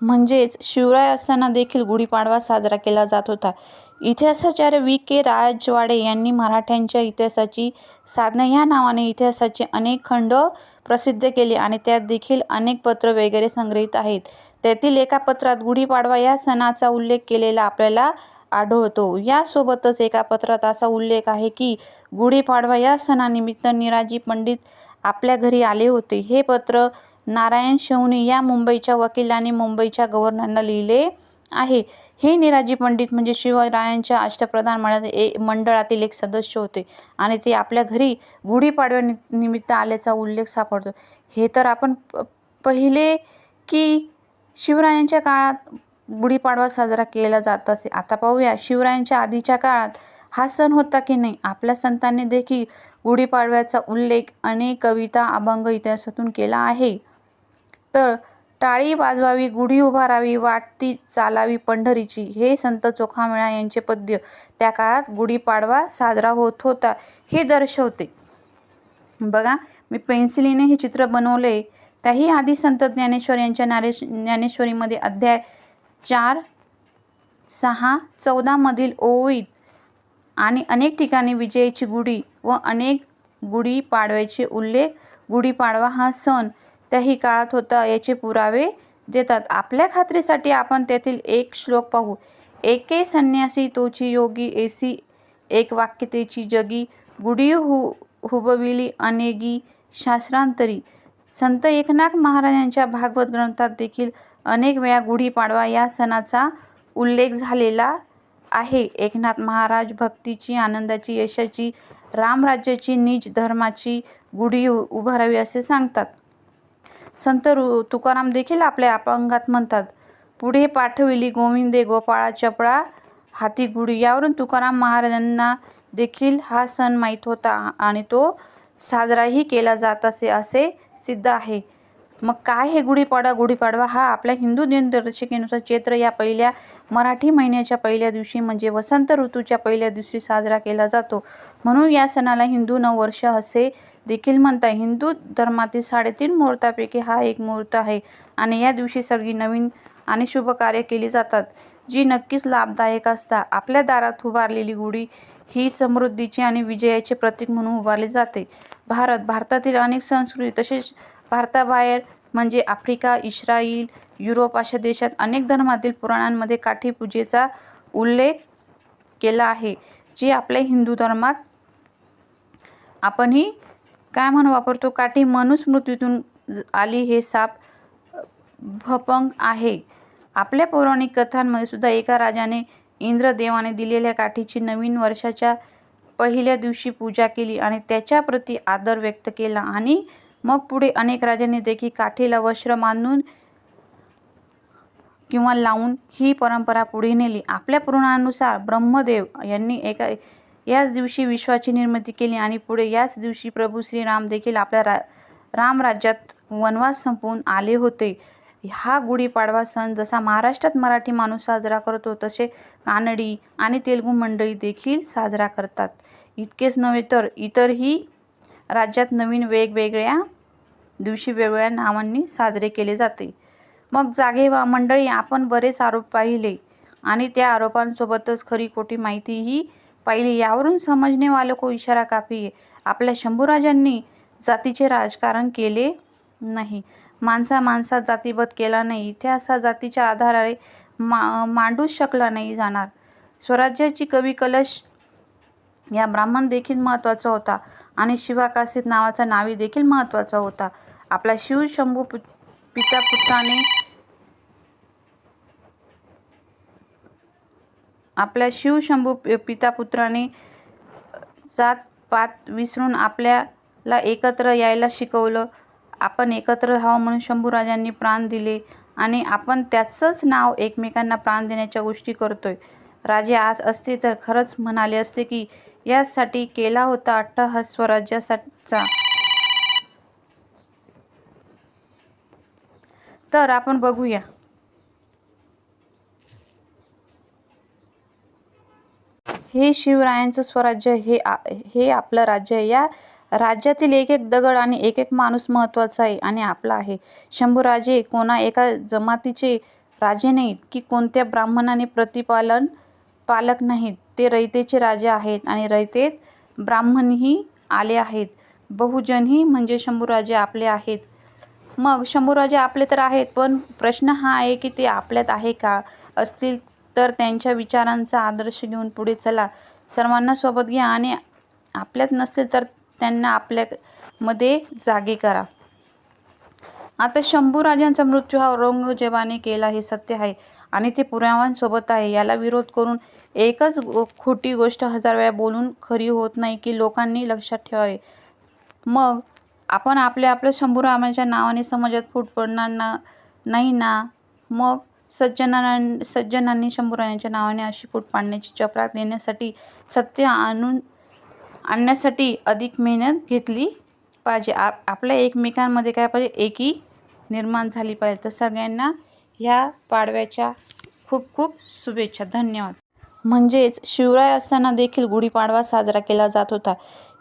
म्हणजेच शिवराय असताना देखील गुढीपाडवा साजरा केला जात होता. इतिहासाचार्य V.K. राजवाडे यांनी मराठ्यांच्या इतिहासाची साधना या नावाने इतिहासाचे अनेक खंड प्रसिद्ध केले आणि त्यात देखील अनेक पत्र वगैरे संग्रहित आहेत. त्यातील एका पत्रात गुढीपाडवा या सणाचा उल्लेख केलेला आपल्याला आढळतो. यासोबतच एका पत्रात असा उल्लेख आहे की गुढीपाडवा या सणानिमित्त निराजी पंडित आपल्या घरी आले होते. हे पत्र नारायण शौनी या मुंबईच्या वकिलांनी मुंबईच्या गव्हर्नरना लिहिले आहे. हे निराजी पंडित म्हणजे शिवरायांच्या अष्टप्रधान मंडळातील एक सदस्य होते आणि ते आपल्या घरी गुढीपाडव्यानिमित्त आल्याचा उल्लेख सापडतो. हे तर आपण पाहिले की शिवरायांच्या काळात गुढीपाडवा साजरा केला जात असे. आता पाहूया शिवरायांच्या आधीच्या काळात हा सण होता की नाही. आपल्या संतांनी देखील गुढीपाडव्याचा उल्लेख अनेक कविता अभंग इतिहासातून केला आहे. तर टाळी वाजवावी गुढी उभारावी वाटती चालावी पंढरीची हे संत चोखामेळा यांचे पद्य त्या काळात गुढीपाडवा साजरा होत होता हे दर्शवते. बघा मी पेन्सिलीने हे चित्र बनवले. त्याही आधी संत ज्ञानेश्वर यांच्या ज्ञानेश्वरीमध्ये अध्याय 4, 6, 14 मधील ओळीत आणि अनेक ठिकाणी विजयाची गुढी व अनेक गुढी पाडव्याचे उल्लेख गुढीपाडवा हा सण त्याही काळात होता याचे पुरावे देतात. आपल्या खात्रीसाठी आपण त्यातील एक श्लोक पाहू. एके संन्यासी तोची योगी ऐसी एक वाक्यतेची जगी गुढी हुबविली अनेगी शास्त्रांतरी. संत एकनाथ महाराजांच्या भागवत ग्रंथात देखील अनेक वेळा गुढीपाडवा या सणाचा उल्लेख झालेला आहे. एकनाथ महाराज भक्तीची आनंदाची यशाची रामराज्याची निज धर्माची गुढी उभारावी असे सांगतात. संत तुकाराम देखील आपल्या अभंगात म्हणतात पुढे पाठविली गोविंदे गोपाळा चपळा हाती गुढी. यावरून तुकाराम महाराजांना देखील हा सण माहीत होता आणि तो साजराही केला जात असे सिद्ध आहे. मग काय हे गुढीपाडवा? गुढीपाडवा हा आपल्या हिंदू दिनदर्शिकेनुसार चैत्र या पहिल्या मराठी महिन्याच्या पहिल्या दिवशी म्हणजे वसंत ऋतूच्या पहिल्या दिवशी साजरा केला जातो. म्हणून या सणाला हिंदू नववर्ष असे देखील म्हणतात. हिंदू धर्मातील 3.5 मुहूर्तापैकी हा एक मुहूर्त आहे आणि या दिवशी सगळी नवीन आणि शुभ कार्य केली जातात जी नक्कीच लाभदायक असतात. आपल्या दारात उभारलेली गुढी ही समृद्धीचे आणि विजयाचे प्रतीक म्हणून उभारली जाते. भारतातील अनेक संस्कृती तसेच भारताबाहेर म्हणजे आफ्रिका, इस्रायल, युरोप अशा देशात अनेक धर्मातील पुराणांमध्ये काठी पूजेचा उल्लेख केला आहे. जी आपल्या हिंदू धर्मात आपणही काय म्हणून वापरतो? काठी मनुस्मृतीतून आली हे साप भपंग आहे. आपल्या पौराणिक कथांमध्ये सुद्धा एका राजाने इंद्रदेवाने दिलेल्या काठीची नवीन वर्षाच्या पहिल्या दिवशी पूजा केली आणि त्याच्या प्रती आदर व्यक्त केला आणि मग पुढे अनेक राजांनी देखील काठीला वस्त्र बांधून किंवा लावून ही परंपरा पुढे नेली. आपल्या पुराणानुसार ब्रह्मदेव यांनी याच दिवशी विश्वाची निर्मिती केली आणि पुढे याच दिवशी प्रभू श्रीराम देखील आपल्या रामराज्यात वनवास संपवून आले होते. हा गुढीपाडवा सण जसा महाराष्ट्रात मराठी माणूस साजरा करतो तसे कानडी आणि तेलुगू मंडळी देखील साजरा करतात. इतकेच नव्हे तर इतरही राज्यात नवीन वेगवेगळ्या दिवशी वेगवेगळ्या नावांनी साजरे केले जाते. मग जागे व्हा मंडळी, आपण बरेच आरोप पाहिले आणि त्या आरोपांसोबतच खरी खोटी माहितीही पाहिली. यावरून समजणे वालों को इशारा काफी आहे. आपल्या शंभूराजांनी जातीचे राजकारण केले नाही. माणसात जातीभेद केला नाही. इतिहास हा जातीच्या आधारे मांडूच शकला नाही जाणार. स्वराज्याची कवी कलश या ब्राह्मण देखील महत्त्वाचा होता आणि शिवाकाशीत नावाचा नावी देखील महत्त्वाचा होता. आपला शिवशंभू पितापुत्राने जात पात विसरून आपल्याला एकत्र यायला शिकवलं. आपण एकत्र राहावं म्हणून शंभूराजांनी प्राण दिले आणि आपण त्याचंच नाव एकमेकांना प्राण देण्याच्या गोष्टी करतोय. राजे आज असते तर खरंच म्हणाले असते की यासाठी केला होता अट्टहास स्वराज्याचा. तर आपण बघूया हे शिवरायांचं स्वराज्य हे आपलं राज्य आहे. या राज्यातील एक एक दगड आणि एक एक माणूस महत्त्वाचा आहे आणि आपला आहे. शंभूराजे कोणा एका जमातीचे राजे नाहीत की कोणत्या ब्राह्मणाने पालक नाहीत, ते रयतेचे राजे आहेत आणि रयतेत ब्राह्मणही आले आहेत. बहुजनही म्हणजे शंभूराजे आपले आहेत. मग शंभूराजे आपले तर आहेत, पण प्रश्न हा आहे की ते आपल्यात आहे का? असतील तर त्यांच्या विचारांचा आदर्श घेऊन पुढे चला, सर्वांना सोबत घ्या आणि आपल्यात नसतील तर त्यांना आपल्यामध्ये जागे करा. आता शंभूराजांचा मृत्यू हा औरंगजेबाने केला हे सत्य आहे आणि ते पुराव्यांसोबत आहे. याला विरोध करून एकच खोटी गोष्ट 1000 वेळा बोलून खरी होत नाही की लोकांनी लक्षात ठेवावे. मग आपण आपल्या शंभूराजांच्या नावाने समाजात फूट पडणार नाही ना? मग सज्जनांनी शंभूराजांच्या नावाने अशी फूट पाडण्याची चपराक देण्यासाठी, सत्य आणण्यासाठी अधिक मेहनत घेतली पाहिजे. आपल्या एकमेकांमध्ये काय पाहिजे, एकी निर्माण झाली पाहिजे. तर सगळ्यांना ह्या पाडव्याच्या खूप खूप शुभेच्छा. धन्यवाद. म्हणजेच शिवराय असताना देखील गुढीपाडवा साजरा केला जात होता.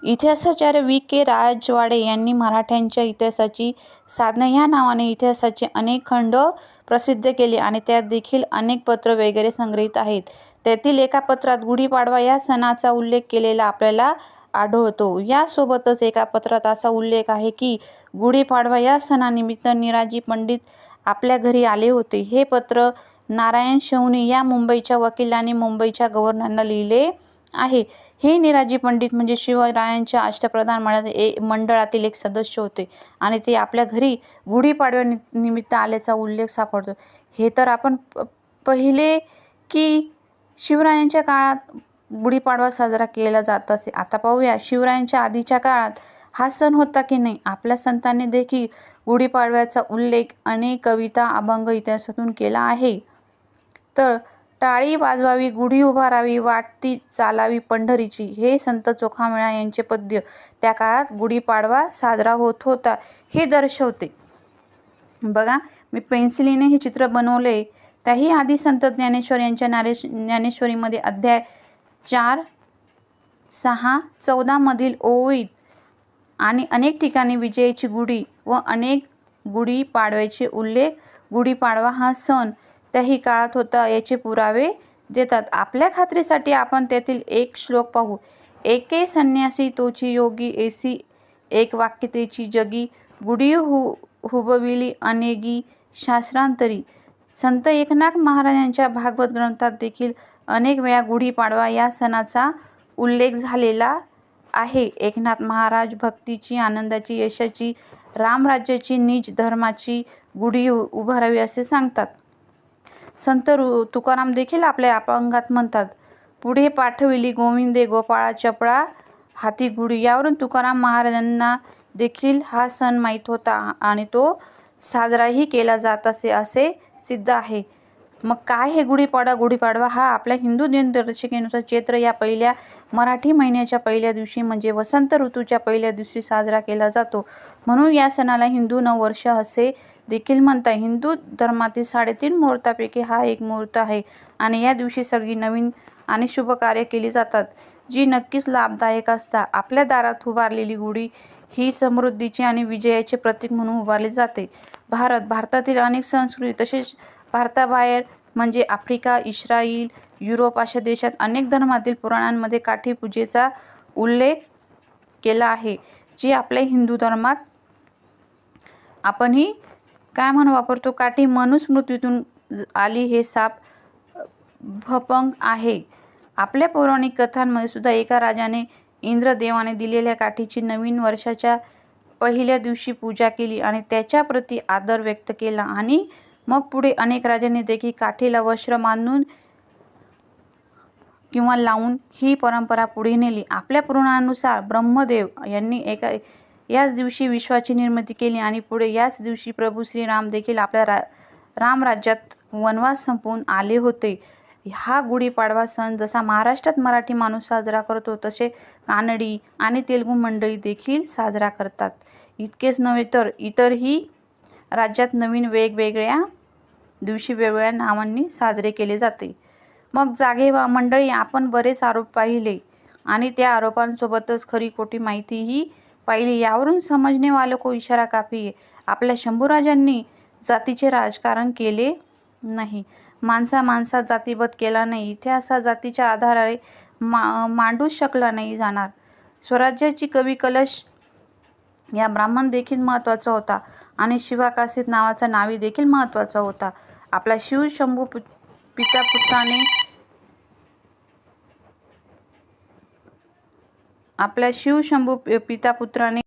इतिहासाचार्य वी. के. राजवाडे यांनी मराठ्यांच्या इतिहासाची साधना ह्या नावाने इतिहासाचे अनेक खंड प्रसिद्ध केले आणि त्यात देखील अनेक पत्र वगैरे संग्रहित आहेत. त्यातील एका पत्रात गुढीपाडवा या सणाचा उल्लेख केलेला आपल्याला आढळतो. यासोबतच एका पत्रात असा उल्लेख आहे की गुढीपाडवा या सणानिमित्त निराजी पंडित आपल्या घरी आले होते. हे पत्र नारायण शौनी या मुंबईच्या वकिलाने मुंबईच्या गव्हर्नरना लिहिले आहे. हे निराजी पंडित म्हणजे शिवरायांच्या अष्टप्रधान मंडळातील एक सदस्य होते आणि ते आपल्या घरी गुढीपाडव्यानिमित्त आल्याचा उल्लेख सापडतो. हे तर आपण पहिले की शिवरायांच्या काळात गुढीपाडवा साजरा केला जात असे. आता पाहूया शिवरायांच्या आधीच्या काळात हा सण होता की नाही. आपल्या संतांनी देखील गुढीपाडव्याचा उल्लेख अनेक कविता, अभंग इतिहासातून केला आहे. तर टाळी वाजवावी, गुढी उभारावी, वाटती चालावी पंढरीची, हे संत चोखामेळा यांचे पद्य त्या काळात गुढीपाडवा साजरा होत होता हे दर्शवते. बघा, मी पेन्सिलीने हे चित्र बनवले. त्याही आधी संत ज्ञानेश्वर यांच्या ज्ञानेश्वरीमध्ये अध्याय 4, 6, 14 मधील ओळीत आणि अनेक ठिकाणी विजयाची गुढी व अनेक गुढी पाडव्याचे उल्लेख गुढीपाडवा हा सण त्याही काळात होता याचे पुरावे देतात. आपल्या खात्रीसाठी आपण त्यातील एक श्लोक पाहू. एके संन्यासी तोची योगी, ऐसी एक वाक्यतेची जगी, गुढी हुबविली अनेगी शास्त्रांतरी. संत एकनाथ महाराजांच्या भागवत ग्रंथात देखील अनेक वेळा गुढीपाडवा या सणाचा उल्लेख झालेला आहे. एकनाथ महाराज भक्तीची, आनंदाची, यशाची, रामराज्याची, निज धर्माची गुढी उभारावी असे सांगतात. संत तुकाराम देखील आपल्या अभंगात म्हणतात, पुढे पाठविली गोविंदे गोपाळा चपळा हाती गुढी. यावरून तुकाराम महाराजांना देखील हा सण माहीत होता आणि तो साजराही केला जात असे सिद्ध आहे. मग काय हे गुढीपाडवा हा आपल्या हिंदू दिनदर्शिकेनुसार चैत्र या पहिल्या मराठी महिन्याच्या पहिल्या दिवशी म्हणजे वसंत ऋतूच्या पहिल्या दिवशी साजरा केला जातो. म्हणून या सणाला हिंदू नववर्ष असे देखील म्हणतात. हिंदू धर्मातील 3.5 मुहूर्तापैकी हा एक मुहूर्त आहे आणि या दिवशी सगळी नवीन आणि शुभ कार्य केली जातात, जी नक्कीच लाभदायक असतात. आपल्या दारात उभारलेली गुढी ही समृद्धीचे आणि विजयाचे प्रतीक म्हणून उभारली जाते. भारतातील अनेक संस्कृती तसेच भारताबाहेर म्हणजे आफ्रिका, इस्रायल, युरोप अशा देशात अनेक धर्मातील पुराणांमध्ये काठी पूजेचा उल्लेख केला आहे, जी आपल्या हिंदू धर्मात आपणही काय म्हणून वापरतो, काठी मनुस्मृतीतून आली. हे साप भपंग आहे. आपल्या पौराणिक कथांमध्ये सुद्धा एका राजाने इंद्रदेवाने दिलेल्या काठीची नवीन वर्षाच्या पहिल्या दिवशी पूजा केली आणि त्याच्या प्रती आदर व्यक्त केला आणि मग पुढे अनेक राजांनी देखील काठीला वस्त्र बांधून किंवा लावून ही परंपरा पुढे नेली. आपल्या पुराणानुसार ब्रह्मदेव यांनी याच दिवशी विश्वाची निर्मिती केली आणि पुढे याच दिवशी प्रभू श्रीराम देखील आपल्या रामराज्यात वनवास संपवून आले होते. हा गुढीपाडवा सण जसा महाराष्ट्रात मराठी माणूस साजरा करतो तसे कानडी आणि तेलुगू मंडळी देखील साजरा करतात. इतकेच नव्हे तर इतरही राज्यात नवीन वेगवेगळ्या दिवशी वेगवेगळ्या नावांनी साजरे केले जाते. मग जागे व्हा मंडळी, आपण बरेच आरोप पाहिले आणि त्या आरोपांसोबतच खरी खोटी माहितीही पाहिली. यावरून समजणे वालों को इशारा काफी है. आपल्या शंभूराजांनी जातीचे राजकारण केले नाही. माणसात जातीभेद केला नाही. इतिहास हा जातीच्या आधारे मांडूच शकला नाही जाणार. स्वराज्याची कवी कलश या ब्राह्मण देखील महत्त्वाचा होता आणि शिवाकाशीत नावाचा नावी देखील महत्त्वाचा होता. आपला शिवशंभू पितापुत्राने